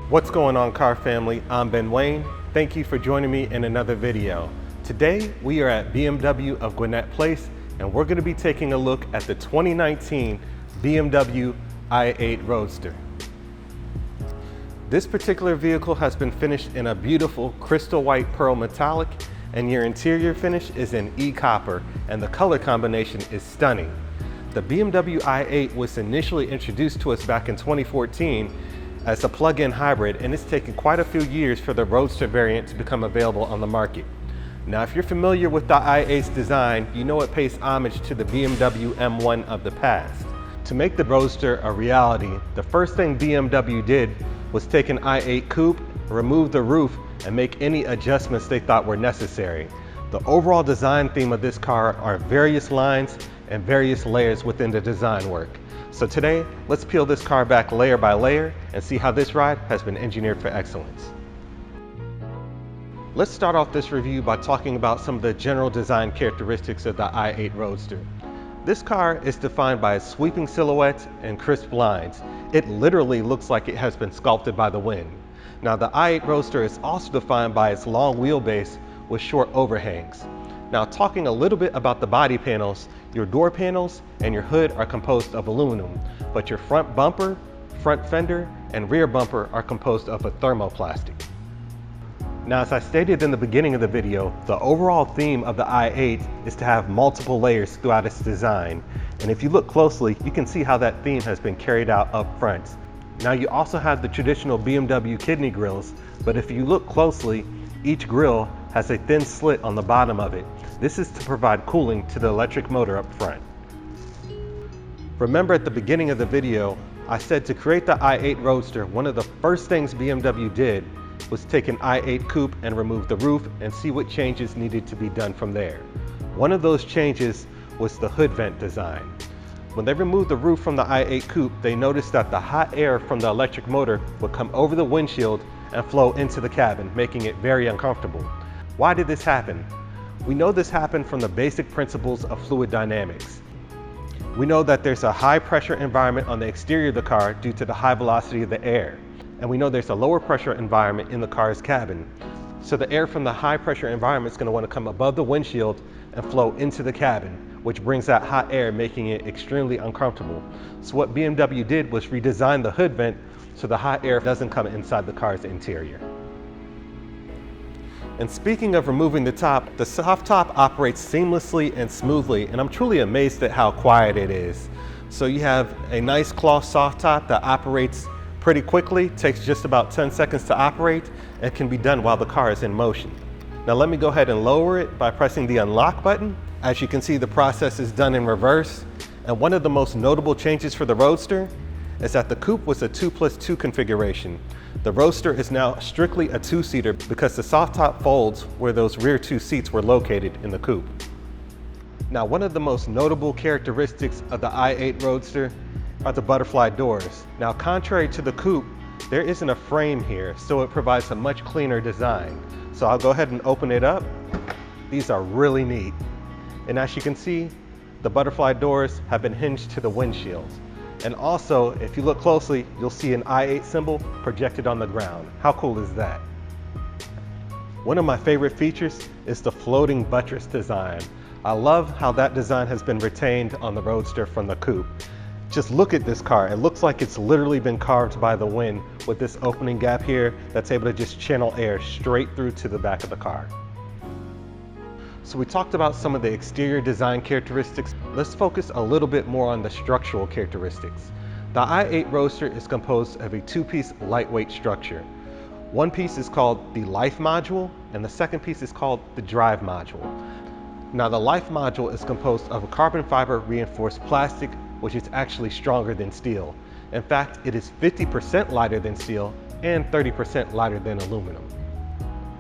What's going on, car family? I'm Ben Wayne. Thank you for joining me in another video. Today we are at BMW of Gwinnett Place and we're going to be taking a look at the 2019 BMW i8 Roadster. This particular vehicle has been finished in a beautiful crystal white pearl metallic, and your interior finish is in e-copper, and the color combination is stunning. The BMW i8 was initially introduced to us back in 2014 as a plug-in hybrid, and it's taken quite a few years for the Roadster variant to become available on the market. Now, if you're familiar with the i8's design, you know it pays homage to the BMW M1 of the past. To make the Roadster a reality, the first thing BMW did was take an i8 coupe, remove the roof, and make any adjustments they thought were necessary. The overall design theme of this car are various lines and various layers within the design work. So today, let's peel this car back layer by layer and see how this ride has been engineered for excellence. Let's start off this review by talking about some of the general design characteristics of the i8 Roadster. This car is defined by its sweeping silhouette and crisp lines. It literally looks like it has been sculpted by the wind. Now, the i8 Roadster is also defined by its long wheelbase with short overhangs. Now, talking a little bit about the body panels, your door panels and your hood are composed of aluminum, but your front bumper, front fender, and rear bumper are composed of a thermoplastic. Now, as I stated in the beginning of the video, the overall theme of the i8 is to have multiple layers throughout its design. And if you look closely, you can see how that theme has been carried out up front. Now, you also have the traditional BMW kidney grills, but if you look closely, each grill has a thin slit on the bottom of it. This is to provide cooling to the electric motor up front. Remember at the beginning of the video, I said to create the i8 Roadster, one of the first things BMW did was take an i8 coupe and remove the roof and see what changes needed to be done from there. One of those changes was the hood vent design. When they removed the roof from the i8 coupe, they noticed that the hot air from the electric motor would come over the windshield and flow into the cabin, making it very uncomfortable. Why did this happen? We know this happened from the basic principles of fluid dynamics. We know that there's a high pressure environment on the exterior of the car due to the high velocity of the air. And we know there's a lower pressure environment in the car's cabin. So the air from the high pressure environment is going to want to come above the windshield and flow into the cabin, which brings that hot air, making it extremely uncomfortable. So what BMW did was redesign the hood vent so the hot air doesn't come inside the car's interior. And speaking of removing the top, the soft top operates seamlessly and smoothly, and I'm truly amazed at how quiet it is. So you have a nice cloth soft top that operates pretty quickly, takes just about 10 seconds to operate, and can be done while the car is in motion. Now let me go ahead and lower it by pressing the unlock button. As you can see, the process is done in reverse. And one of the most notable changes for the Roadster is that the coupe was a 2+2 configuration. The Roadster is now strictly a two-seater because the soft top folds where those rear two seats were located in the coupe. Now, one of the most notable characteristics of the i8 Roadster are the butterfly doors. Now, contrary to the coupe, there isn't a frame here, so it provides a much cleaner design. So I'll go ahead and open it up. These are really neat. And as you can see, the butterfly doors have been hinged to the windshield. And also, if you look closely, you'll see an i8 symbol projected on the ground. How cool is that? One of my favorite features is the floating buttress design. I love how that design has been retained on the Roadster from the coupe. Just look at this car. It looks like it's literally been carved by the wind with this opening gap here that's able to just channel air straight through to the back of the car. So we talked about some of the exterior design characteristics. Let's focus a little bit more on the structural characteristics. The i8 Roadster is composed of a two-piece lightweight structure. One piece is called the Life module, and the second piece is called the Drive module. Now, the Life module is composed of a carbon fiber reinforced plastic, which is actually stronger than steel. In fact, it is 50% lighter than steel and 30% lighter than aluminum.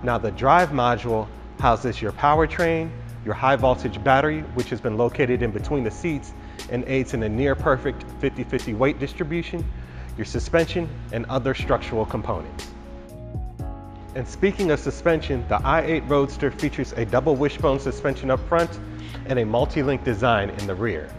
Now, the Drive module houses your powertrain, your high voltage battery, which has been located in between the seats and aids in a near perfect 50-50 weight distribution, your suspension, and other structural components. And speaking of suspension, the i8 Roadster features a double wishbone suspension up front and a multi-link design in the rear.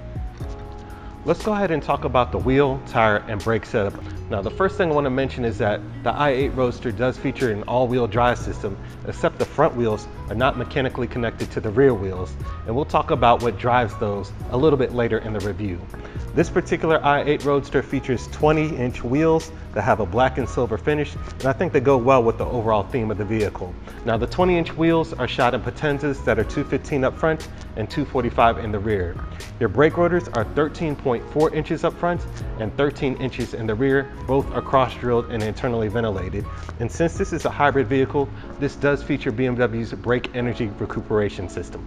Let's go ahead and talk about the wheel, tire, and brake setup. Now, the first thing I want to mention is that the i8 Roadster does feature an all-wheel drive system, except the front wheels are not mechanically connected to the rear wheels, and we'll talk about what drives those a little bit later in the review. This particular i8 Roadster features 20-inch wheels that have a black and silver finish, and I think they go well with the overall theme of the vehicle. Now, the 20-inch wheels are shot in potenzas that are 215 up front and 245 in the rear. Your brake rotors are 13.4 inches up front and 13 inches in the rear. Both are cross-drilled and internally ventilated. And since this is a hybrid vehicle, this does feature BMW's brake energy recuperation system.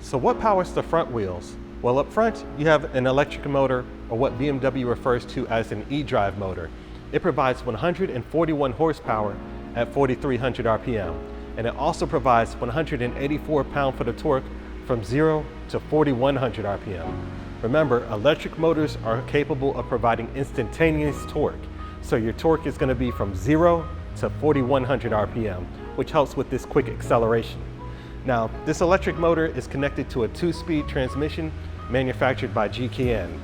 So what powers the front wheels? Well, up front, you have an electric motor, or what BMW refers to as an e-drive motor. It provides 141 horsepower at 4,300 RPM. And it also provides 184 pound-foot of torque from 0 to 4,100 RPM. Remember, electric motors are capable of providing instantaneous torque. So your torque is going to be from 0 to 4,100 RPM, which helps with this quick acceleration. Now, this electric motor is connected to a 2-speed transmission manufactured by GKN.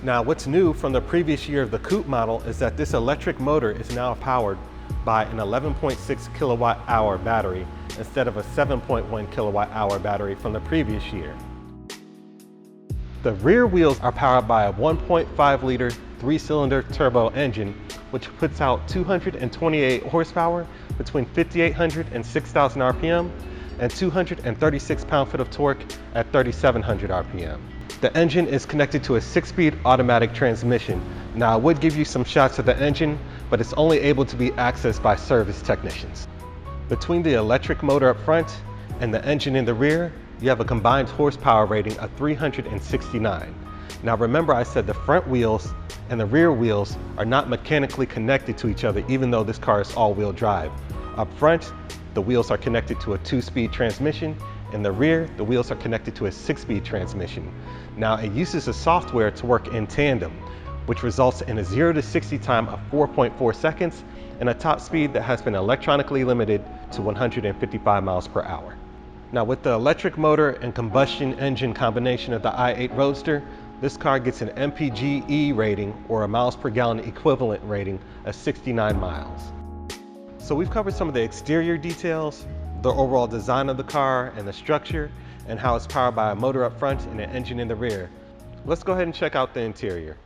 Now, what's new from the previous year of the coupe model is that this electric motor is now powered by an 11.6 kilowatt hour battery instead of a 7.1 kilowatt hour battery from the previous year. The rear wheels are powered by a 1.5 liter 3-cylinder turbo engine, which puts out 228 horsepower between 5,800 and 6,000 RPM and 236 pound-foot of torque at 3,700 RPM. The engine is connected to a 6-speed automatic transmission. Now, I would give you some shots of the engine, but it's only able to be accessed by service technicians. Between the electric motor up front and the engine in the rear, you have a combined horsepower rating of 369. Now, remember I said the front wheels and the rear wheels are not mechanically connected to each other, even though this car is all-wheel drive. Up front, the wheels are connected to a 2-speed transmission. In the rear, the wheels are connected to a 6-speed transmission. Now, it uses a software to work in tandem, which results in a 0 to 60 time of 4.4 seconds and a top speed that has been electronically limited to 155 miles per hour. Now, with the electric motor and combustion engine combination of the i8 Roadster, this car gets an MPGe rating, or a miles per gallon equivalent rating, of 69 miles. So we've covered some of the exterior details, the overall design of the car and the structure, and how it's powered by a motor up front and an engine in the rear. Let's go ahead and check out the interior.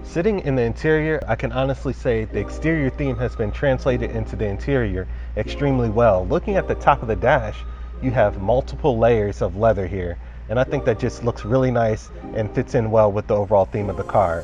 Sitting in the interior, I can honestly say the exterior theme has been translated into the interior extremely well. Looking at the top of the dash, you have multiple layers of leather here, and I think that just looks really nice and fits in well with the overall theme of the car.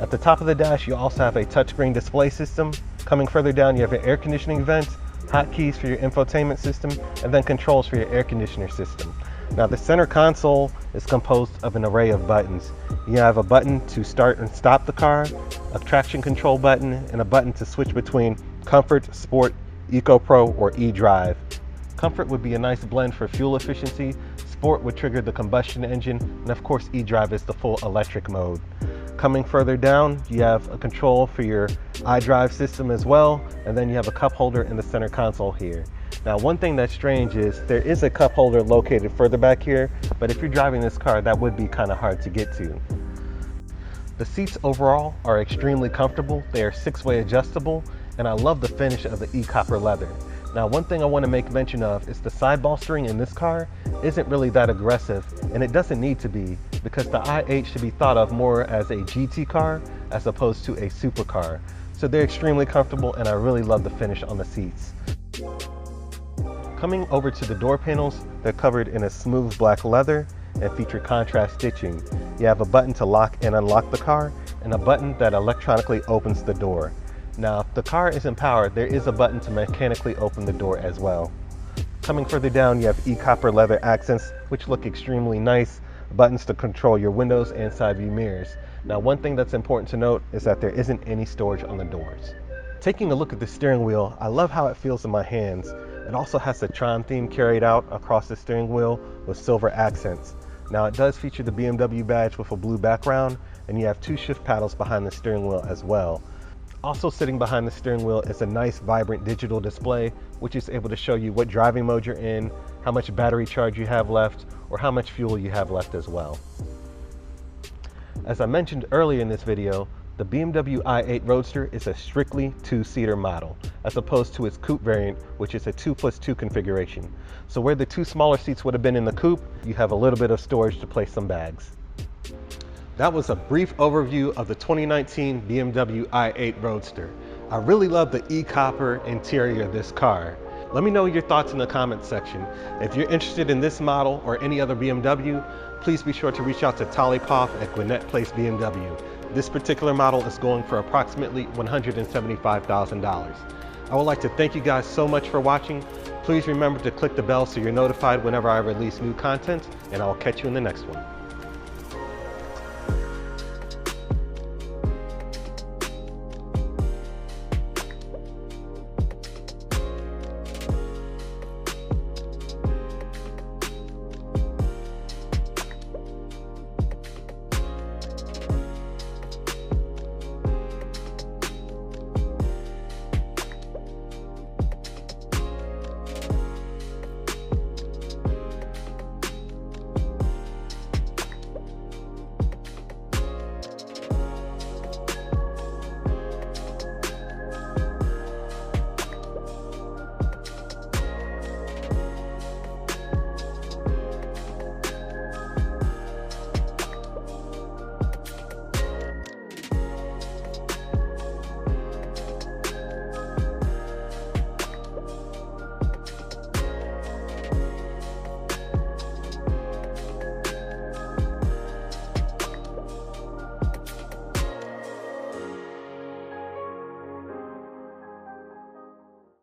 At the top of the dash, you also have a touchscreen display system. Coming further down, you have an air conditioning vent, hotkeys for your infotainment system, and then controls for your air conditioner system. Now, the center console is composed of an array of buttons. You have a button to start and stop the car, a traction control button, and a button to switch between Comfort, Sport, Eco Pro, or eDrive. Comfort would be a nice blend for fuel efficiency, Sport would trigger the combustion engine, and of course eDrive is the full electric mode. Coming further down, you have a control for your iDrive system as well, and then you have a cup holder in the center console here. Now, one thing that's strange is there is a cup holder located further back here, but if you're driving this car, that would be kind of hard to get to. The seats overall are extremely comfortable. They are 6-way adjustable, and I love the finish of the e-copper leather. Now, one thing I want to make mention of is the side bolstering in this car isn't really that aggressive, and it doesn't need to be, because the i8 should be thought of more as a GT car as opposed to a supercar. So they're extremely comfortable, and I really love the finish on the seats. Coming over to the door panels, they're covered in a smooth black leather and feature contrast stitching. You have a button to lock and unlock the car, and a button that electronically opens the door. Now, if the car isn't powered, there is a button to mechanically open the door as well. Coming further down, you have e-copper leather accents, which look extremely nice, buttons to control your windows and side view mirrors. Now, one thing that's important to note is that there isn't any storage on the doors. Taking a look at the steering wheel, I love how it feels in my hands. It also has the Tron theme carried out across the steering wheel with silver accents. Now, it does feature the BMW badge with a blue background, and you have 2 shift paddles behind the steering wheel as well. Also sitting behind the steering wheel is a nice vibrant digital display, which is able to show you what driving mode you're in, how much battery charge you have left, or how much fuel you have left as well. As I mentioned earlier in this video, the BMW i8 Roadster is a strictly 2-seater model, as opposed to its coupe variant, which is a 2+2 configuration. So where the 2 smaller seats would have been in the coupe, you have a little bit of storage to place some bags. That was a brief overview of the 2019 BMW i8 Roadster. I really love the e-copper interior of this car. Let me know your thoughts in the comments section. If you're interested in this model or any other BMW, please be sure to reach out to Tolli Poff at Gwinnett Place BMW. This particular model is going for approximately $175,000. I would like to thank you guys so much for watching. Please remember to click the bell so you're notified whenever I release new content, and I will catch you in the next one.